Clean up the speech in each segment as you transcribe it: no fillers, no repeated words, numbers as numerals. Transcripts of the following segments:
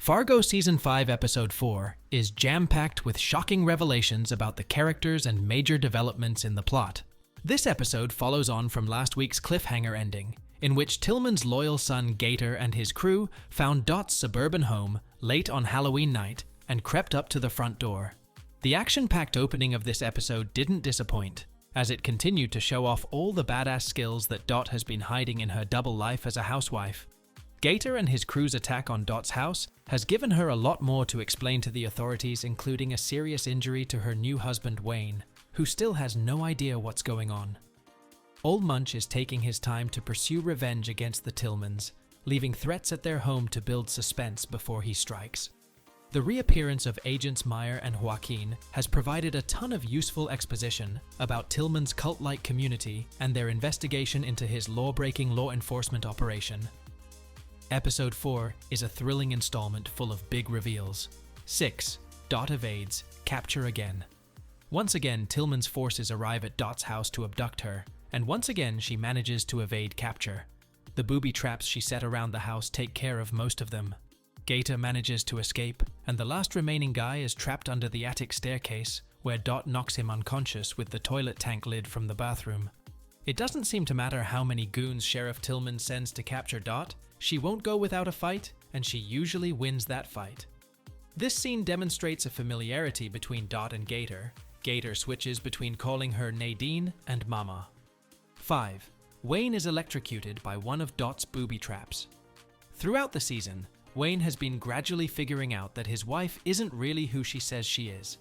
Fargo Season 5 Episode 4 is jam-packed with shocking revelations about the characters and major developments in the plot. This episode follows on from last week's cliffhanger ending, in which Tillman's loyal son Gator and his crew found Dot's suburban home late on Halloween night and crept up to the front door. The action-packed opening of this episode didn't disappoint, as it continued to show off all the badass skills that Dot has been hiding in her double life as a housewife. Gator and his crew's attack on Dot's house has given her a lot more to explain to the authorities, including a serious injury to her new husband Wayne, who still has no idea what's going on. Old Munch is taking his time to pursue revenge against the Tillmans, leaving threats at their home to build suspense before he strikes. The reappearance of Agents Meyer and Joaquin has provided a ton of useful exposition about Tillman's cult-like community and their investigation into his law-breaking law enforcement operation. Episode 4 is a thrilling installment full of big reveals. 6. Dot evades, capture again. Once again, Tillman's forces arrive at Dot's house to abduct her, and once again she manages to evade capture. The booby traps she set around the house take care of most of them. Gator manages to escape, and the last remaining guy is trapped under the attic staircase, where Dot knocks him unconscious with the toilet tank lid from the bathroom. It doesn't seem to matter how many goons Sheriff Tillman sends to capture Dot, she won't go without a fight, and she usually wins that fight. This scene demonstrates a familiarity between Dot and Gator. Gator switches between calling her Nadine and Mama. 5. Wayne is electrocuted by one of Dot's booby traps. Throughout the season, Wayne has been gradually figuring out that his wife isn't really who she says she is.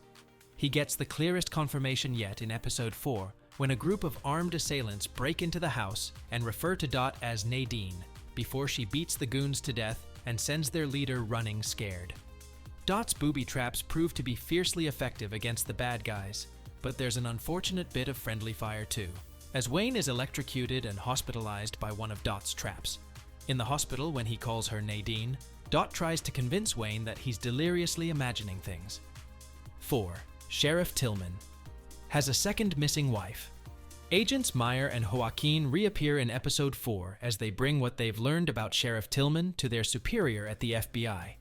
He gets the clearest confirmation yet in Episode 4, when a group of armed assailants break into the house and refer to Dot as Nadine, before she beats the goons to death and sends their leader running scared. Dot's booby traps prove to be fiercely effective against the bad guys, but there's an unfortunate bit of friendly fire too, as Wayne is electrocuted and hospitalized by one of Dot's traps. In the hospital, when he calls her Nadine, Dot tries to convince Wayne that he's deliriously imagining things. 4. Sheriff Tillman has a second missing wife. Agents Meyer and Joaquin reappear in Episode 4 as they bring what they've learned about Sheriff Tillman to their superior at the FBI.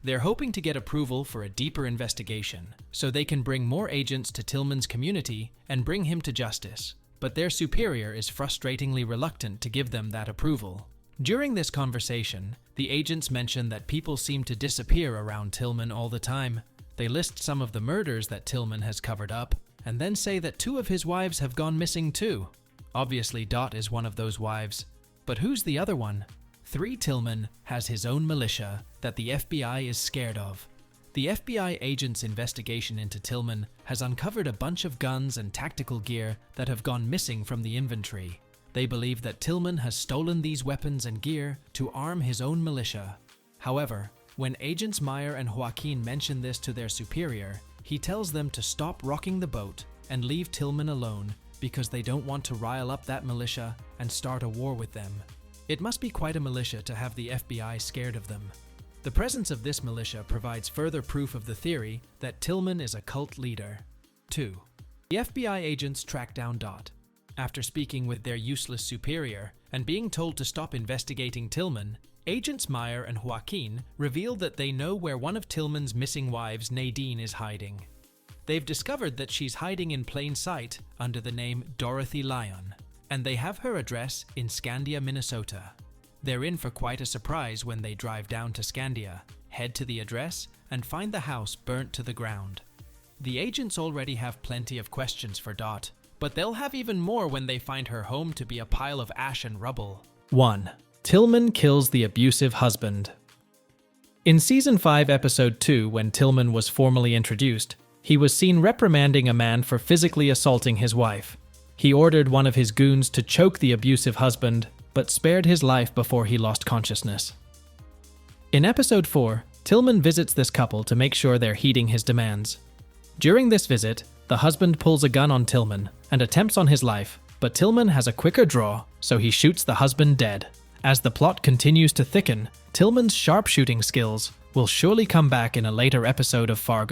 They're hoping to get approval for a deeper investigation, so they can bring more agents to Tillman's community and bring him to justice, but their superior is frustratingly reluctant to give them that approval. During this conversation, the agents mention that people seem to disappear around Tillman all the time. They list some of the murders that Tillman has covered up, and then say that 2 of his wives have gone missing too. Obviously, Dot is one of those wives. But who's the other one? 3. Tillman has his own militia that the FBI is scared of. The FBI agent's investigation into Tillman has uncovered a bunch of guns and tactical gear that have gone missing from the inventory. They believe that Tillman has stolen these weapons and gear to arm his own militia. However, when Agents Meyer and Joaquin mention this to their superior, he tells them to stop rocking the boat and leave Tillman alone because they don't want to rile up that militia and start a war with them. It must be quite a militia to have the FBI scared of them. The presence of this militia provides further proof of the theory that Tillman is a cult leader. 2. The FBI agents track down Dot. After speaking with their useless superior and being told to stop investigating Tillman, Agents Meyer and Joaquin reveal that they know where one of Tillman's missing wives, Nadine, is hiding. They've discovered that she's hiding in plain sight under the name Dorothy Lyon, and they have her address in Scandia, Minnesota. They're in for quite a surprise when they drive down to Scandia, head to the address, and find the house burnt to the ground. The agents already have plenty of questions for Dot, but they'll have even more when they find her home to be a pile of ash and rubble. 1. Tillman kills the abusive husband. In Season 5, Episode 2, when Tillman was formally introduced, he was seen reprimanding a man for physically assaulting his wife. He ordered one of his goons to choke the abusive husband, but spared his life before he lost consciousness. In Episode 4, Tillman visits this couple to make sure they're heeding his demands. During this visit, the husband pulls a gun on Tillman and attempts on his life, but Tillman has a quicker draw, so he shoots the husband dead. As the plot continues to thicken, Tillman's sharpshooting skills will surely come back in a later episode of Fargo.